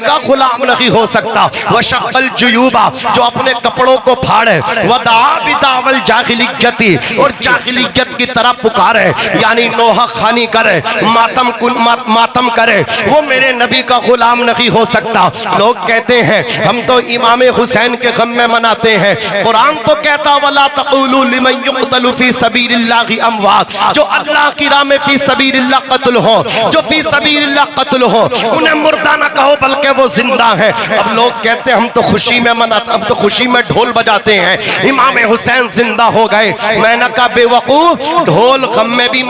का गुलाम नहीं हो सकता। वह शक्ल जुयूबा, जो अपने कपड़ों को फाड़े, वदा बिदावल जाहिलियती, और जाहिलियत की तरह पुकारे, यानी नोहा खानी करे, मातम करे, वो मेरे नबी का गुलाम नहीं हो सकता। लोग कहते हैं हम तो इमाम हुसैन के गम में मनाते हैं। कुरान तो कहता वला तक़ूलू लिमन युक़तलु फी सबीलिल्लाहि अमवात, जो अल्लाह की राह में फी सबीलिल्लाह कत्ल हो, जो फी सबीलिल्लाह कत्ल हो, उन्हें मुर्दा ना कहो बल्कि वो जिंदा है। अब लोग कहते हैं हम तो खुशी में मनाते, हम तो खुशी में ढोल बजाते हैं, इमाम हुसैन जिंदा हो गए। मैंने कहा बेवकूफ, ढोल गम में भी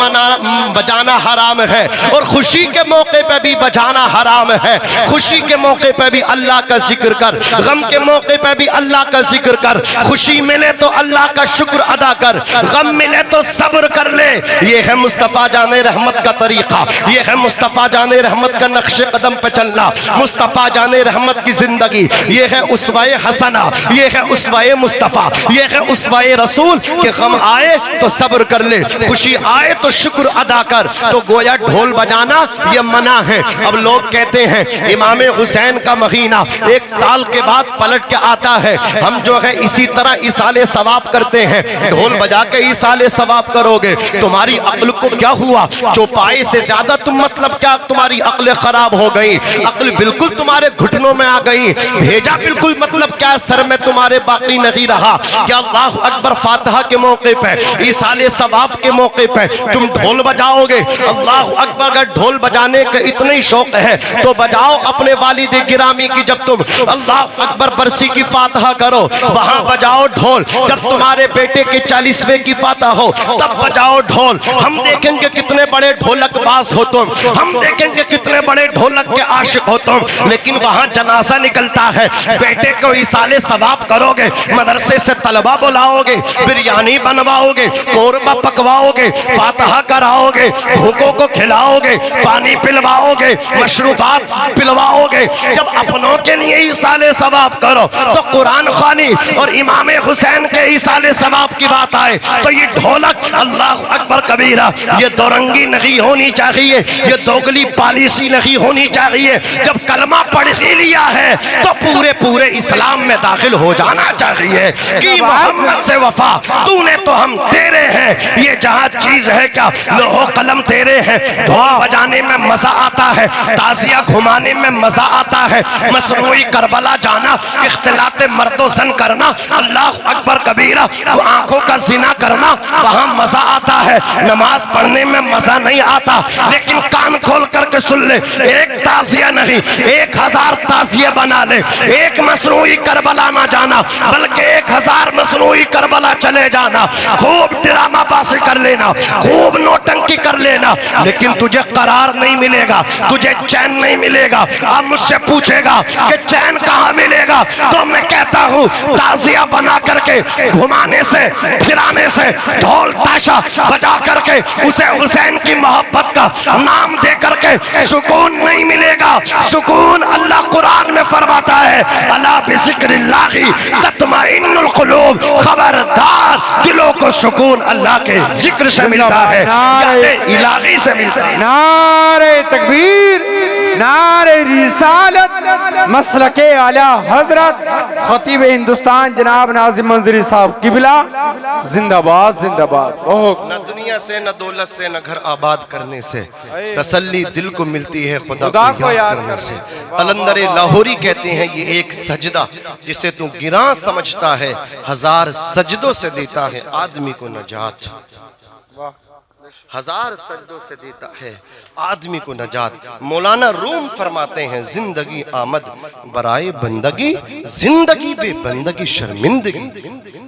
बजाना हराम है और खुशी के मौके पे भी बजाना हराम है। खुशी के मौके पे भी अल्लाह का जिक्र कर, गम के मौके पे भी अल्लाह का जिक्र कर। खुशी मिले तो अल्लाह का शुक्र अदा कर, गम मिले तो सब्र कर ले। ये है मुस्तफ़ा जाने रहमत का तरीका, ये है मुस्तफ़ा जाने रहमत का नक्शे कदम पे चलना, मुस्तफ़ा जाने रहमत की जिंदगी। ये है उसवाए हसना, ये है उसवाए मुस्तफ़ा, ये है उसवाए रसूल के गम आए तो सब्र कर ले, खुशी आए तो शुक्र अदा कर। तो गोया ढोल बजाना ये मना है। अब लोग कहते हैं इमाम हुसैन का महीना 1 साल के बाद पलट के आता है, हम जो है इसी तरह इसाले सवाब करते हैं। ढोल बजा के इसाले सवाब करोगे, तुम्हारी अक्ल को क्या हुआ? चौपाई से ज्यादा तुम मतलब क्या तुम्हारी अक्ल खराब हो गई? अक्ल बिल्कुल तुम्हारे घुटनों में आ गई, भेजा बिल्कुल मतलब क्या सर में तुम्हारे बाकी नहीं रहा। क्या अल्लाह अकबर फातिहा के मौके पे, इसाले सवाब के मौके पे तुम ढोल बजाओगे? अल्लाह अकबर, अगर ढोल बजाने का इतना ही शौक है तो बजाओ अपने वालिद गिरामी की। जब तुम अल्लाह अकबर बरसी की फातिहा करो वहां बजाओ ढोल, जब तुम्हारे बेटे के 40वें की फातिहा हो तब बजाओ ढोल। हम देखेंगे कितने बड़े ढोलक बाज हो तुम, हम देखेंगे कितने बड़े ढोलक के आशिक हो तुम। लेकिन वहां जनाजा निकलता है, बेटे को इसाले सवाब करोगे, मदरसे से तलबा बुलाओगे, बिरयानी बनवाओगे, कोरमा पकवाओगे, फातिहा कराओगे, भूखों को खिलाओगे, पानी पिलवाओगे, मशरूबात पिलवाओगे। जब अपनों के लिए इसाले सवाब करो तो कुरान खानी और इमाम हुसैन के इसाले सवाब की बात आए तो ये ढोलक अल्लाह अकबर कबीरा, ये दोरंगी नहीं होनी चाहिए, ये दोगली पॉलिसी नहीं होनी चाहिए। जब कलमा पढ़ ही लिया है तो पूरे पूरे इस्लाम में दाखिल हो जाना चाहिए कि मोहम्मद से वफा तूने तो हम तेरे हैं। ये जहां चीज है क्या लोहो कलम तेरे हैं। ढोल बजाने में मजा आता है, ताजिया घुमाने में मजा आता है, मसनूई करबला जाना, इख्तिलाते मर्दो सन करना, अल्लाह अकबर कबीरा, तो आंखों का जिना करना, वहां मजा आता है। नमाज पढ़ने में मजा नहीं आता, लेकिन कान खोल करके सुन ले, एक ताजिया नहीं 1000 ताजिया बना ले। एक मसनूई करबला ना जाना बल्कि 1000 मसनूई करबला चले जाना। खूब ड्रामा बाजी कर लेना, खूब नौटंकी कर लेना, लेकिन तुझे करार नहीं मिलेगा, तुझे चैन नहीं मिलेगा। अब मुझसे पूछेगा कि चैन कहाँ मिलेगा, तो मैं कहता हूँ ताजिया बना करके घुमाने से फिराने से, ढोल ताशा बजा करके उसे हुसैन की मोहब्बत का नाम दे करके सुकून नहीं मिलेगा। सुकून अल्लाह कुरान में फरमाता है अला बिज़िक्रिल्लाहि तत्मइन्नुल कुलूब, खबरदार दिलों को सुकून अल्लाह के जिक्र से मिलता है, यानी इलाही से मिलता है। नारे तकबीर, नारे रिसालत, मसलके आला हजरत खतीब हिंदुस्तान जनाब नाजिम मंजरी साहब किबला जिंदाबाद जिंदाबाद। न दुनिया से न दौलत से न घर आबाद करने से तसल्ली दिल को मिलती है खुदा को याद करने से। कलंदर लाहौरी कहते हैं ये एक सजदा जिसे तू गिरा समझता है 1000 सजदों से देता है आदमी को नजात। 1000 सजदों से देता है आदमी को नजात। मौलाना रूम फरमाते हैं जिंदगी आमद बराए बंदगी, जिंदगी बे बंदगी शर्मिंदगी।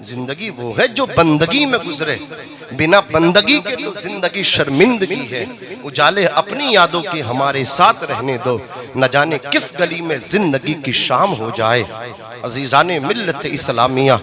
जिंदगी वो है जो बंदगी में गुजरे, बिना बंदगी के तो जिंदगी शर्मिंदगी है। उजाले अपनी यादों के हमारे साथ रहने दो, न जाने किस गली में जिंदगी की शाम हो जाए। अजीजाने मिल्लत इस्लामिया,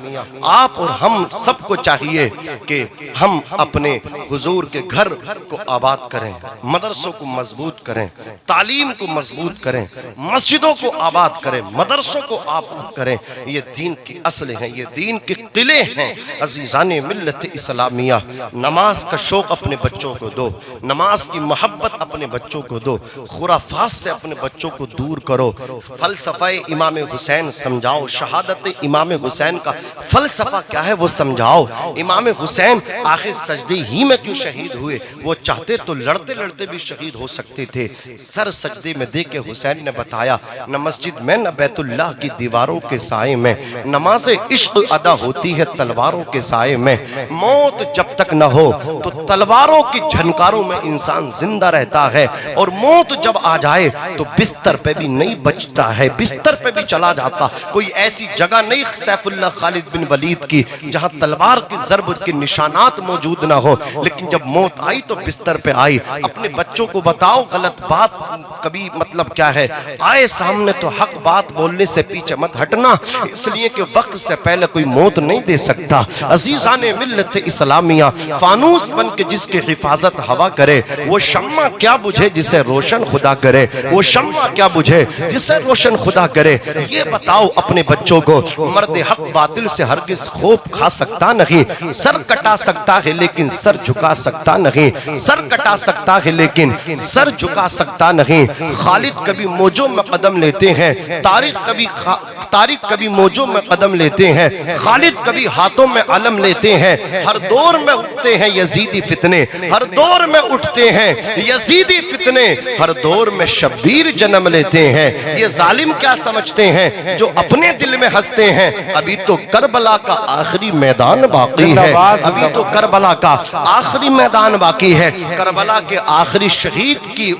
आप और हम सबको चाहिए कि हम अपने हुजूर के घर को आबाद करें, मदरसों को मजबूत करें, तालीम को मजबूत करें, मस्जिदों को आबाद करें, मदरसों को आबाद करें। ये दीन की असल हैं, ये दीन के किले हैं। अजीजाने मिल्लत इस्लामिया, नमाज का शौक अपने बच्चों को दो, नमाज की मोहब्बत अपने बच्चों को दो, खुराफात से अपने बच्चों बच्चों को दूर करो। फलसफा इमाम हुसैन समझाओ, शहादत इमाम हुसैन का फलसफा क्या है वो समझाओ। इमाम हुसैन आखिर सजदे ही में क्यों शहीद हुए? वो चाहते तो लड़ते लड़ते भी शहीद हो सकते थे। सर सजदे में दे के हुसैन ने बताया, न मस्जिद में न बैतुल्लाह की दीवारों के साए में नमाज इश्क अदा होती है तलवारों के साए में। मौत जब तक न हो तो तलवारों की झनकारों में इंसान जिंदा रहता है, और मौत जब आ जाए तो बिस्तर पे भी नहीं बचता है, बिस्तर पे भी चला जाता। कोई ऐसी जगह नहीं सैफुल्लाह खालिद बिन वलीद की जहां तलवार की ज़रब के निशानात मौजूद ना हो, लेकिन जब मौत आई तो बिस्तर पे आई। अपने बच्चों को बताओ गलत बात कभी मतलब क्या है, आए सामने तो हक बात बोलने से पीछे मत हटना, इसलिए कि वक्त से पहले कोई मौत नहीं दे सकता। अजीज़ाने मिल्लत इस्लामिया, फानूस बन के जिसकी हिफाजत हवा करे, वो शम्मा क्या बुझे जिसे रोशन खुदा करे, वो शम्मा क्या बुझे जिसे रोशन खुदा करे। ये बताओ अपने बच्चों को, मर्द हक बातिल से हरगिज खूब खा सकता नहीं, सर कटा सकता है लेकिन सर झुका सकता नहीं, सर कटा सकता है लेकिन सर झुका सकता नहीं। खालिद कभी मौजों में कदम लेते हैं, तारिक कभी मौजों में कदम लेते हैं, खालिद कभी हाथों में अलम लेते हैं। हर दौर में उठते हैं यजीदी फितने, हर दौर में उठते हैं यजीदी फितने, हर दौर में शब्बीर जन्म लेते हैं। ये जालिम क्या समझते हैं जो अपने दिल में हंसते हैं? अभी तो करबला का आखिरी मैदान बाकी है, अभी तो करबला का आखिरी मैदान बाकी है। करबला के आखिरी शहीद की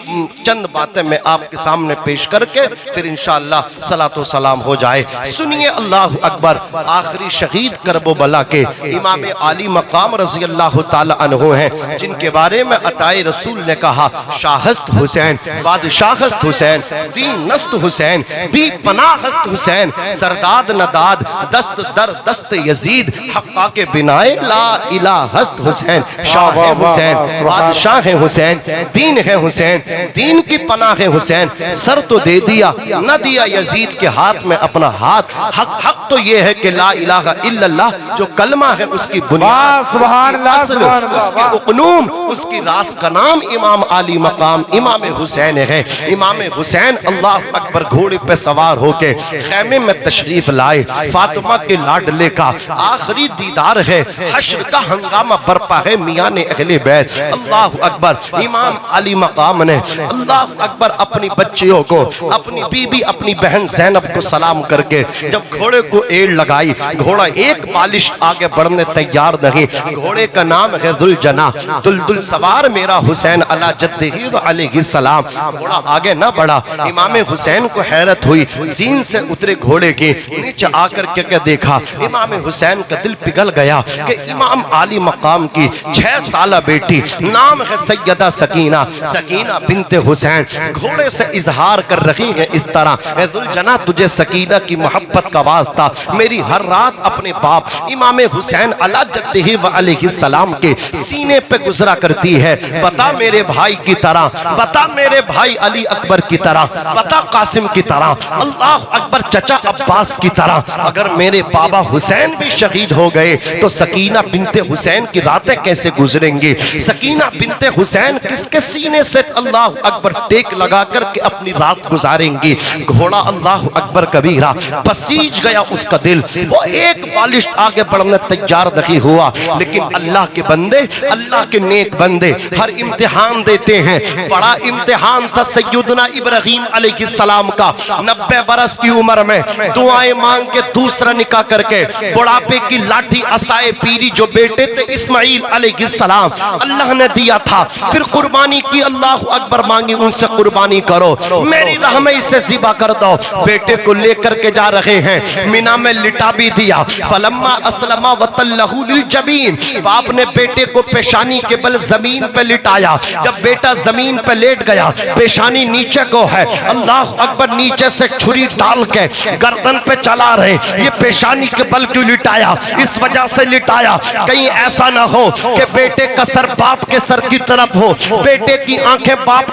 चंद बातें मैं आपके सामने पेश करके फिर इंशाअल्लाह सलातो सलाम हो जाए। सुनिए, अल्लाह अकबर। आखिरी शहीद करबला के इमाम आली मकाम रज़ी अल्लाह ताला अन्हु हैं, जिनके बारे में अताए रसूल ने कहा, शाहस्त हुसैन, बादशाहस्त हुसैन, दी नस्त हुसैन, दी पनाहस्त हुसैन, सरदाद नदाद, दस्त दर दस्त यजीद, हक्का के बिनाए ला इलाहस्त हुसैन, शाह है हुसैन, बादशाह है हुसैन, दीन है हुसैन, दीन की पनाह है हुसैन। सर तो दे दिया, न दिया यजीद के हाथ में अपना हाथ। हक तो ये है कि ला इलाहा इल्लल्लाह जो कलमा है उसकी बुनियाद, उसकी उक़नूम, उसकी रास का नाम इमाम आली मकाम इमाम हुसैन है। इमाम हुसैन अल्लाह अकबर घोड़े पे सवार होके खैमे में तशरीफ लाए। फातिमा के लाडले का आखिरी दीदार है, हश्र का हंगामा बरपा है मियां ने अहले बैत। अल्लाह अकबर। इमाम अली मकाम ने अल्लाह अकबर अपनी बच्चियों को, अपनी बीबी, अपनी बहन ज़ैनब को सलाम करके जब घोड़े को एड़ लगाई, घोड़ा एक बालिश आगे बढ़ने तैयार नहीं। घोड़े का नाम है दुलजना, दुलदुल सवार मेरा हुसैन अला जद्दिही व अलैहि सलाम। घोड़ा आगे न बढ़ा। इमाम हुसैन को हैरत हुई, जीन से उतरे घोड़े के नीचे आकर के देखा, इमाम हुसैन का दिल पिघल गया कि इमाम आली मकाम की 6 साला बेटी, नाम है सैयदा सकीना, सकीना बिनते हुसैन, घोड़े से इजहार कर रही है इस तरह, दुलजना तुझे सकीना की मोहब्बत का वास्ता मेरी हर रात अपने बाप इमाम हुसैन अला जद्दिही व अलैहि सलाम के सीने पे गुजरा करती है। बता मेरे भाई की तरह, बता मेरे भाई अली अकबर की तरह, बता कासिम की तरह, अल्लाह अकबर चचा अब्बास की तरह, अगर मेरे बाबा हुसैन भी शहीद हो गए तो सकीना बिनते हुसैन की रातें कैसे गुजरेंगी? सकीना बिनते हुसैन किसके सीने से अल्लाह अकबर टेक लगा करके अपनी रात गुजारेंगी? घोड़ा अल्लाह अकबर कबीरा पसीज गया उसका दिल, वो एक बालिश आगे बढ़ने तैयार नहीं हुआ। लेकिन अल्लाह के बंदे, अल्लाह के नेक बंदे हर इम्तिहान देते हैं। बड़ा इम्तिहान था सैयदना इब्राहीम अलैहिस्सलाम का। 90 बरस की उम्र में दुआएं मांग के दूसरा निकाह करके बुढ़ापे की लाठी असाए पीरी जो बेटे थे इस्माइल अलैहिस्सलाम अल्लाह ने दिया था। फिर कुर्बानी की, अल्लाह अकबर मांगी, उनसे कुर्बानी करो, मेरी राह में इसे ज़िबा कर दो। बेटे को लेकर के जा रहे हैं, मिना में लिटा भी दिया। फलम्मा अस्लमा वतल्लहु लिल जबीन, बाप ने बेटे को पेशानी के बल जमीन पे लिटाया। जब बेटा जमीन पे लेट गया, पेशानी नीचे को है, अल्लाह अकबर नीचे से छुरी डाल के गर्दन पे चला रहे। ये पेशानी के बल क्यों लिटाया? इस वजह से लिटाया कहीं ऐसा ना हो कि बेटे का सर बाप के सर की तरफ हो, बेटे की आंखें बाप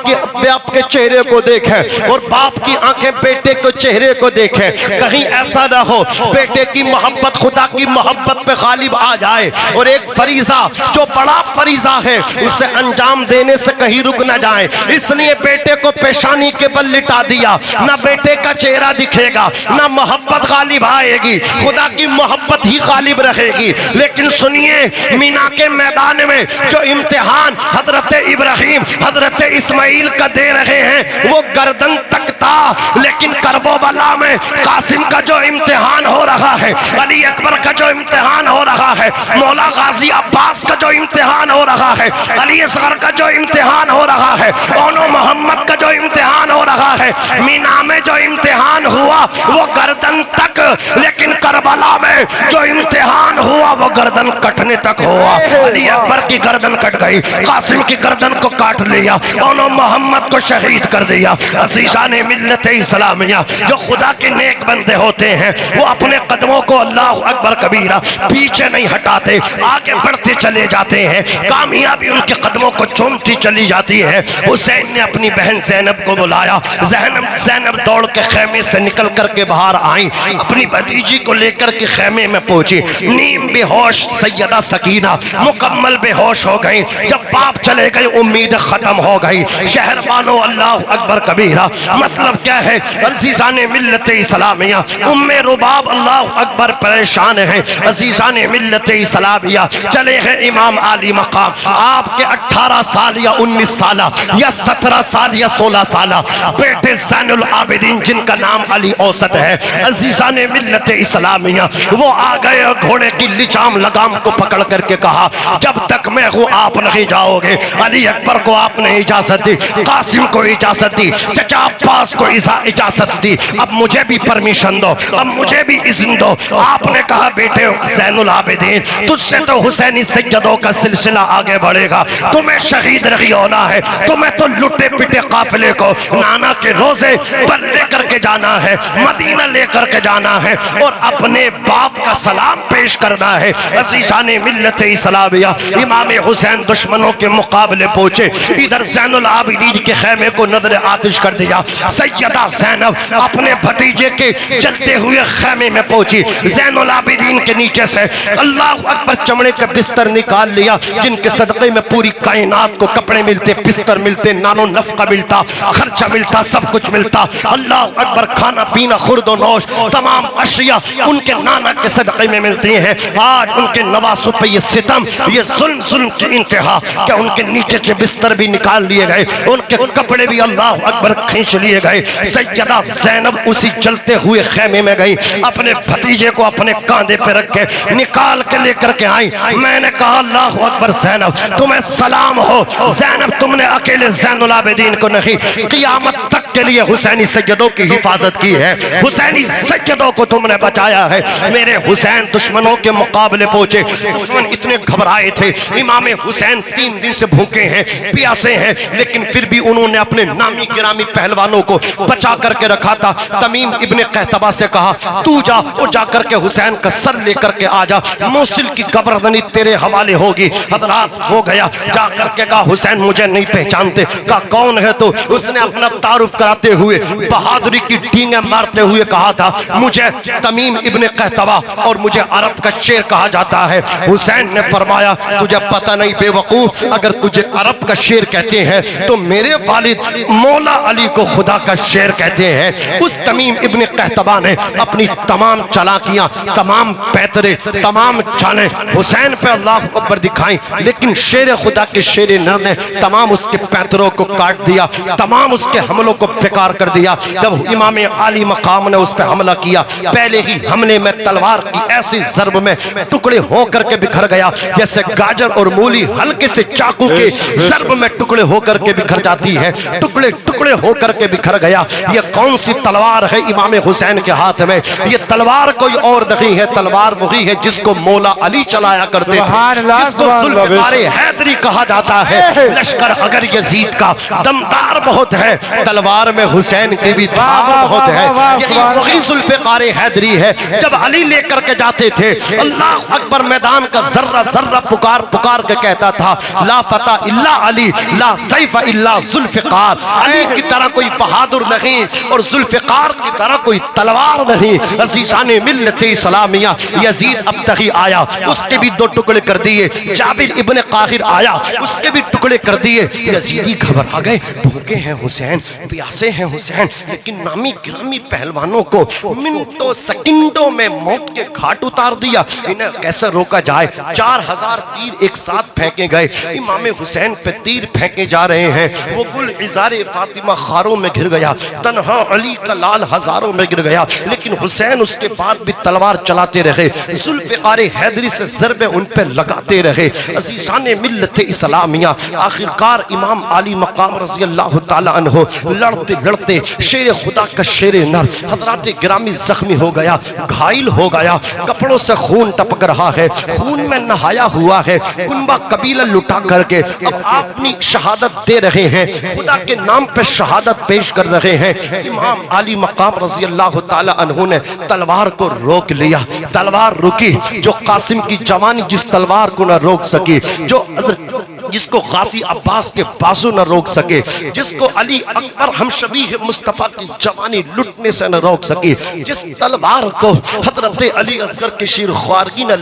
के चेहरे को देखें और बाप की आंखें बेटे के चेहरे को देखें। कहीं ऐसा ना हो बेटे की मोहब्बत खुदा की मोहब्बत पे गालिब आ जाए और एक फरीजा जो बड़ा फरीजा है उसे अंजाम देने से कहीं रुक न जाए, इसलिए बेटे को पेशानी के बल लिटा दिया। ना बेटे का चेहरा दिखेगा, ना मोहब्बत गालिब आएगी, खुदा की मोहब्बत ही गालिब रहेगी। लेकिन सुनिए, मीना के मैदान में जो इम्तिहान हजरत इब्राहिम हजरत इस्माइल का दे रहे हैं वो गर्दन तक था, लेकिन करबला में कासिम का जो इम्तिहान हो रहा है, अली अकबर का जो इम्तिहान हो रहा है, मौला गाजी अब्बास का जो इम्तिहान हो रहा है, अली असगर का जो इम्तिहान हो रहा है, ओनो मोहम्मद का जो इम्तिहान हो रहा है, मीना में जो इम्तिहान हुआ वो गर्दन तक, लेकिन करबला में जो इम्तिहान हुआ वो गर्दन कटने तक हुआ। अली अकबर की गर्दन कट गई, कासिम की गर्दन को काट लिया, ओनो मोहम्मद को शहीद कर दिया। अज़ीज़ान मिल्लत इस्लामिया जो खुदा के नेक बंदे होते हैं वो अपने कदमों को अल्लाह अकबर कबीरा पीछे नहीं हटाते, आगे बढ़ते चले जाते हैं, कामयाबी उनके कदमों को चूमती चली जाती है। हुसैन ने अपनी बहन ज़ैनब को बुलाया, ज़ैनब दौड़ के खेमे से निकल करके बाहर आई, अपनी भतीजी को लेकर के खेमे में पहुंची। नीम बेहोश सैयदा सकीना मुकम्मल बेहोश हो गई। जब बाप चले गए उम्मीद खत्म हो गई। शहरबानो अल्लाह अकबर कबीरा मतलब क्या है? अज़ीज़ान मिल्लत इस्लामिया उम्मे रुबाब अल्लाह अकबर परेशान है। अज़ीज़ान मिल्लत इस्लामिया चले हैं इमाम आली मकाम, आपके 18 साल या 19 साल या 17 साल या 16 साल बेटे ज़ैनुल आबिदीन जिनका नाम अली औसत है। अज़ीज़ान मिल्लत इस्लामिया वो आ गए, घोड़े की लिजाम लगाम को पकड़ करके कहा जब तक मैं हूँ आप नहीं जाओगे। अली अकबर को आपने इजाजत दी, कासिम को इजाजत दी, चचा अब्बास को इजाजत दी, अब मुझे भी परमिशन दो, अब मुझे भी इज़्न दो। आपने कहा बेटे ज़ैनुल आबिदीन तुझसे तो हुसैनी सैयदों का सिलसिला आगे बढ़ेगा, तुम्हें शहीद नहीं होना है, तुम्हें तो लुटे पिटे काफिले को नाना के रोजे पर लेकर के जाना है, मदीना लेकर के जाना है और अपने बाप का सलाम पेश करना है। अज़ीज़ान मिल्लत इस्लामिया इमाम हुसैन दुश्मनों के मुकाबले पहुंचे, इधर ज़ैनुल आबिदीन के खेमे को नजर आतिश कर दिया। सैयदा ज़ैनब अपने भतीजे के जलते हुए खेमे में पहुंची, ज़ैनुल आबिदीन के नीचे से अल्लाह अकबर चमड़े का बिस्तर निकाल लिया जिनके सदक़े में पूरी कायनात को कपड़े मिलते, बिस्तर मिलते, नानो नफ़का मिलता, खर्चा मिलता, सब कुछ मिलता। अल्लाह अकबर खाना पीना खुर्दो नोश तमाम अशिया उनके नाना के सदक़े में मिलती हैं। आज उनके नवासों पे ये सितम, ये जुल्म की इंतहा क्या उनके नीचे के बिस्तर भी निकाल लिए गए, उनके कपड़े भी अल्लाह अकबर खींच लिए गए। सैयदा ज़ैनब उसी जलते हुए खेमे में गई, अपने भतीजे को अपने कांधे पे रख के निकाल के लेकर के आई। मैंने कहा अल्लाह अकबर ज़ैनब तुम्हें सलाम हो। ज़ैनब तुमने अकेले ज़ैनुल आबिदीन को नहीं, क़ियामत तक के लिए हुसैनी सैयदों की हिफाजत की है, हुसैनी सैयदों को तुमने बचाया है। मेरे हुसैन दुश्मनों के मुकाबले पहुंचे, दुश्मन इतने घबराए थे। इमाम हुसैन 3 दिन से भूखे हैं, प्यासे हैं, लेकिन फिर भी उन्होंने अपने नामी गिरामी पहलवानों को बचा करके रखा था। तमीम इब्ने कहतबा से कहा तू जा, वो जाकर के हुसैन का सर लेकर के आ जा, मौसिल की गवर्दनी तेरे हवाले होगी। हजरात वो गया, जाकर के कहा हुसैन मुझे नहीं पहचानते। कहा कौन है तो? उसने अपना तारुफ कराते हुए बहादुरी की डींगे मारते हुए कहा था मुझे तमीम इब्ने कहतबा और मुझे अरब का शेर कहा जाता है। हुसैन ने फरमाया तुझे पता नहीं बेवकूफ, अगर तुझे अरब का शेर कहते हैं तो मेरे वालिद मौला अली को खुदा का शेर कहते हैं। उस तमीम इब्ने कहतबा ने अपनी तमाम चालाकियां, तमाम पैतरे, तमाम चालें हुसैन पे अल्लाह अकबर दिखाई, लेकिन शेर खुदा के शेर नर ने तमाम उसके पैतरों को काट दिया, तमाम उसके हमलों को बेकार कर दिया। जब इमाम आली मकाम ने उस पर हमला किया, पहले ही हमले में तलवार की ऐसी ज़र्ब में टुकड़े होकर के बिखर गया जैसे गाजर और मूली हल्के से चाकू के ज़र्ब में टुकड़े होकर के बिखर जाती है, टुकड़े टुकड़े होकर के बिखर गया। ये कौन सी तलवार है इमाम हुसैन के हाथ में? ये तलवार कोई और नहीं है, तलवार वही है जिसको मौला अली चलाया करते थे, जिसको ज़ुल्फ़िकार हैदरी कहा जाता है। लश्कर अगर यजीद का दमदार बहुत है, तलवार में हुसैन की भी धार बहुत है। यही सुभान वही जुल्फ़िकार हैदरी है, जब अली लेकर के जाते थे, अल्लाह अकबर मैदान का जर्रा जर्रा पुकार पुकार के कहता था, ला फता इल्ला अली, ला सैफ इल्ला जुल्फ़िकार। अली की तरह कोई बहादुर नहीं और जुल्फ़िकार की तरह कोई तलवार नहीं। अज़ीज़ाने मिल्लत इस्लामिया, यजीद अब्तगी आया, उसके भी 2 टुकड़े कर दिए। जाबिर इब्ने काहिर आया, उसके भी टुकड़े कर दिए। यजीदी घबरा गए, भूखे हैं हुसैन, प्यासे हैं हुसैन, लेकिन नामी गिरामी पहलवानों को मिनटों सेकंडों में मौत के घाट उतार दिया। इन्हें कैसे रोका जाए? 4000 तीर एक साथ फेंके गए। इमाम हुसैन पे तीर फेंके जा रहे हैं। वो गुल इज़ारे फातिमा खारों में गिर गया, तन्हा अली का लाल हजारों में गिर गया, लेकिन हुसैन उसके बाद भी तलवार चलाते रहे, जुल्फ़िकार हैदरी से ज़रबे उन पे लगाते रहे। अज़ीज़ाने मिल्लत इस्लामिया, आखिरकार इमाम आली मकाम रज़ी अल्लाह ताला अन्हो लड़ते लड़ते शेर खुदा का शेर नर हज़रात गिरामी जख्मी हो गया, घायल हो गया, कपड़ों से खून टपक रहा है, खून में नहाया हुआ है। कुंबा कबीला लुटा करके अब अपनी शहादत दे रहे हैं, खुदा के नाम पे शहादत पेश कर रहे हैं। इमाम आली मकाम रज़ी अल्लाह ताला अन्हु ने तलवार को रोक लिया, तलवार रुकी। जो कासिम की जवानी जिस तलवार को न रोक सकी, जिसको गाजी अब्बास के बाजू न रोक सके, जिसको अली अकबर हम शबीह मुस्तफा की जवानी लुटने से न रोक सकी, जिस तलवार को हजरत अली असगर के शीर ख्वारगी न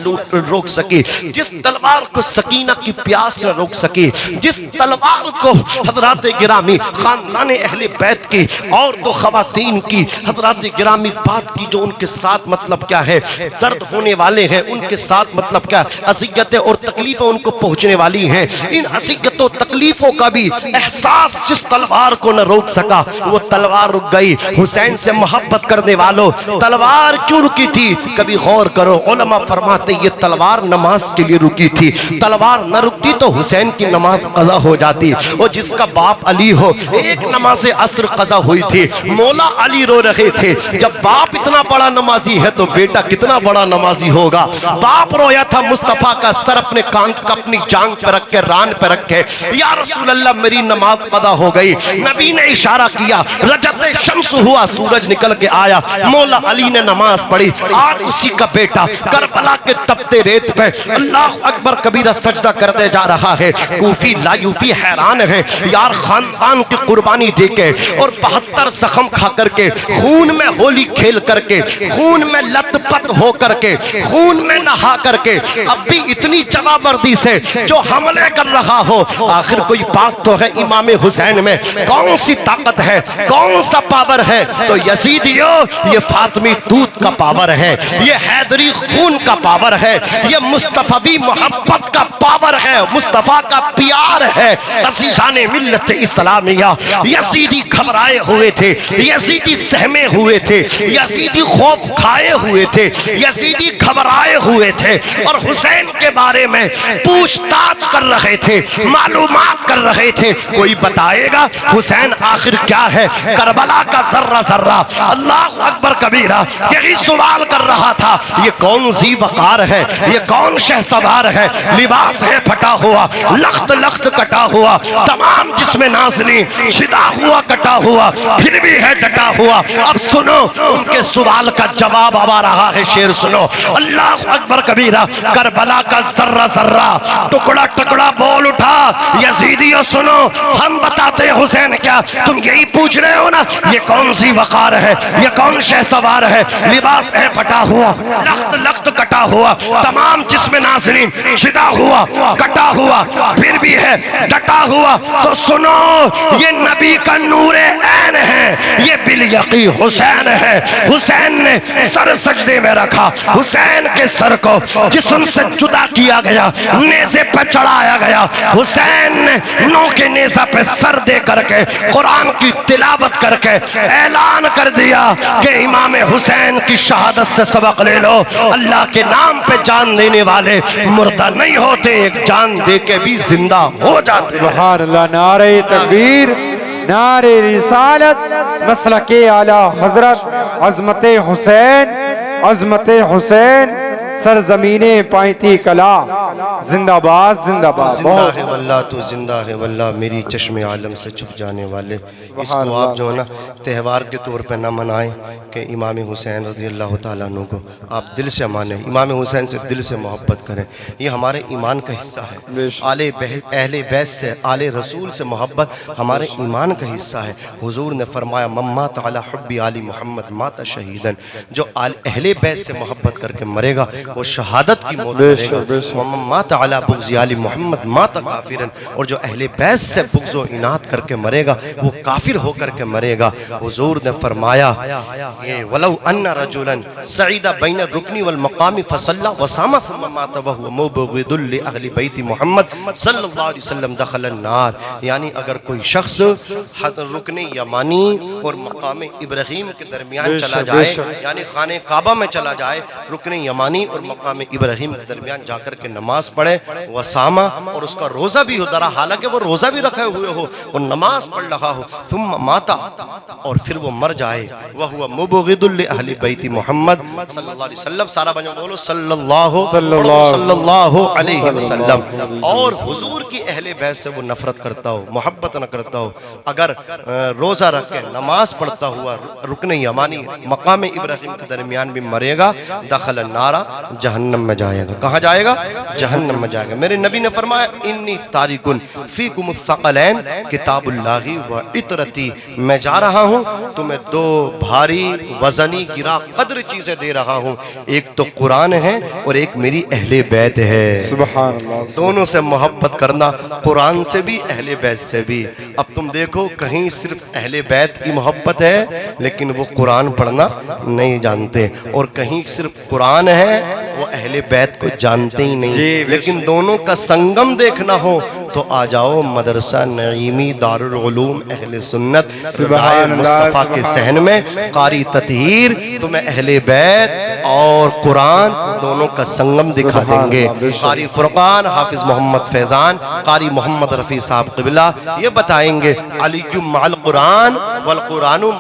रोक सकी, जिस तलवार को सकीना की प्यास न रोक सकी, जिस तलवार को हजरत गिरामी खानदान अहले बैत की और 2 खवातीन की हजरत गिरामी बात की, जो उनके साथ मतलब क्या है, दर्द होने वाले हैं, उनके साथ मतलब क्या अज़ियतें और तकलीफें उनको पहुंचने वाली हैं। इन अज़ियतों तकलीफों का भी एहसास जिस तलवार को न रोक सका, वो तलवार रुक गई। हुसैन से मोहब्बत करने वालों, तलवार क्यों रुकी थी? कभी गौर करो, उलमा फरमाते ये तलवार नमाज के लिए रुकी थी। तलवार न रुकती तो हुसैन की नमाज कज़ा हो जाती। और जिसका बाप अली हो, एक नमाज असर कज़ा हुई थी, मौला अली रो रहे थे। जब बाप इतना बड़ा नमाजी है तो बेटा कितना बड़ा नमाजी होगा। बाप रोया था मुस्तफा का सर अपने कान का अपनी जांग पर रख के, रान पर रखे, या रसूल अल्लाह मेरी नमाज कज़ा हो गई। नबी ने इशारा किया, रजत शम्स हुआ, सूरज निकल के आया, मौला अली ने नमाज पढ़ी। आज उसी का बेटा करबला के तपते रेत पे अल्लाह अकबर कबीरा सजदा करते जा रहा है। कूफी लायूफी हैरान है, यार खानदान की कुर्बानी देके और 72 जख्म खा करके, खून में होली खेल करके, खून में लथपथ हो करके, खून में नहा करके, अब भी इतनी जवाबवर्दी से जो हमले कर रहा हो। आखिर कोई बात तो है इमाम हुसैन में, कौन सी ताकत है, कौन सा पावर है? तो यजीदियों, ये फातिमी दूध का पावर है, ये हैदरी खून का पावर है, ये मुस्तफावी मोहब्बत का पावर है, मुस्तफा का प्यार है। अज़ीज़ाने मिल्लत इस्लामिया, यजीदी घबराए हुए थे, यजीदी सहमे हुए थे, यजीदी खौफ खाए हुए थे, यजीदी घबराए हुए थे और हुसैन के बारे में पूछताछ कर रहे थे, मालूमात कर रहे थे। कोई बताएगा हुसैन आखिर क्या है? करबला का जर्रा जर्रा, अल्लाह अकबर कबीरा यही सवाल कर रहा था। ये कौन सी वकार है, ये कौन शहसवार है? लिबास है फटा हुआ, लख्त लख्त कटा हुआ, तमाम जिसमें नाज़नी छिदा हुआ कटा हुआ, फिर भी है डटा हुआ। अब सुनो उनके सवाल का जवाब आ रहा है, शेर सुनो। अल्लाह अकबर कबीरा, करबला का जर्रा जर्रा, टुकड़ा टुकड़ा बोल उठा। यजीदियों सुनो, हम बताते हैं हुसैन क्या, तुम यही पूछ रहे हो ना? ये कौन सी वकार है, ये कौन शहसवार है? लिबास है फटा हुआ, लख्त लख्त कटा हुआ, तमाम जिस्म नाज़रीन छिदा हुआ कटा हुआ, फिर भी है डटा हुआ। तो सुनो, ये नबी का नूरे ऐन है, ये बिल यकी हुसैन है। हुसैन ने सर सजदे में रखा, हुसैन के सर को जिस्म से जुदा किया गया, नेज़े पे चढ़ाया गया। हुसैन ने नौ के नेज़ा पे सर दे करके कुरान की तिलावत करके ऐलान कर दिया कि इमाम हुसैन की शहादत से सबक ले लो। अल्लाह के नाम पे जान देने वाले मुर्दा नहीं होते, एक जान दे के भी जिंदा हो जाते। सुभान अल्लाह, नारे तकबीर, नारे रिसालत, मसलके आला हजरत, अज़मत हुसैन, अज़मत हुसैन। सरजमीने पाइती कला, जिंदाबाद जिंदाबाद। जिंदा है वल्लाह, तू जिंदा है वल्लाह, मेरी चश्मे आलम से छुप जाने वाले। इसको आप जो है ना त्यौहार के तौर पे ना मनाएं कि इमाम हुसैन रज़ी अल्लाह ताला अन्हु को आप दिल से माने, इमाम हुसैन से दिल से मोहब्बत करें। ये हमारे ईमान का हिस्सा है। अहले बैत से, आले रसूल से मोहब्बत हमारे ईमान का हिस्सा है। हुजूर ने फरमाया मम्मा ताला हुब्बी आली मोहम्मद माता शहीदन, जो अहले बैत से मोहब्बत करके मरेगा वो शहादत की मौत मरेगा। मम्मा ताला बुग़्ज़ आली मोहम्मद माता काफिरन, और जो अहले बैत से बुग़्ज़ व इनात करके मरेगा वो काफिर होकर के मरेगा। हुजूर ने फरमाया ये वलौ अन्ना रजुलन सईदा बैन रुकनी वल मकामी फसल्ला वसामा थुम्मा माता वहुव मुबग़िदुल लि अहली बैति मोहम्मद सल्लल्लाहु अलैहि वसल्लम दखलन नार, यानी अगर कोई शख्स रुकने यमानी और मकाम इब्राहिम के दरमियान चला जाए, यानी खाने काबा में चला जाए, रुकने यमानी और मकाम इब्राहिम के दरमियान जाकर के नमाज पढ़े, वसामा और उसका रोजा भी हो दरा, हालांकि वो रोजा भी रखे हुए हो और नमाज पढ़ रहा हो, थुम्मा माता और फिर वो मर जाए, वह हुआ मुबग़िदुल लि अहली बैति मोहम्मद सल्लल्लाहु अलैहि वसल्लम, सारा बजा बोलो सल्लल्लाहु अलैहि वसल्लम, और हुजूर की अहले बैत से वो नफरत करता हो, मोहब्बत न करता हो, अगर रोजा रख के नमाज पढ़ता हुआ रुकने यमानी मकाम इब्राहिम के दरमियान भी मरेगा, दखल नारा, जहन्नम में जाएगा। कहाँ जाएगा? जहन्नम में जाएगा। मेरे नबी ने फरमाया इन्नी तारिकुन फीकुम थक़लैन किताबुल्लाहि व इतरती, मैं जा रहा हूँ तुम्हें दो भारी वजनी गिरा कद्र चीजें दे रहा हूँ, एक तो कुरान है और एक मेरी अहले बैत है। सुभान अल्लाह। दोनों से मोहब्बत करना, कुरान से भी अहले बैत से भी। अब तुम देखो कहीं सिर्फ अहले बैत की मोहब्बत है लेकिन वो कुरान पढ़ना नहीं जानते, और कहीं सिर्फ कुरान है वो अहले बैत को जानते ही नहीं। लेकिन दोनों का संगम देखना हो तो आ जाओ मदरसा नईमी दारुल उलूम अहले सुन्नत रज़ाए मुस्तफ़ा के सहन में, कारी ततहीर तुम्हें अहले बैत और कुरान दोनों का संगम दिखा देंगे। कारी फुरकान हाफिज मोहम्मद फैजान, कारी मोहम्मद रफ़ी साहब क़िबला ये बताएंगे अली मअल कुरान वल कुरानु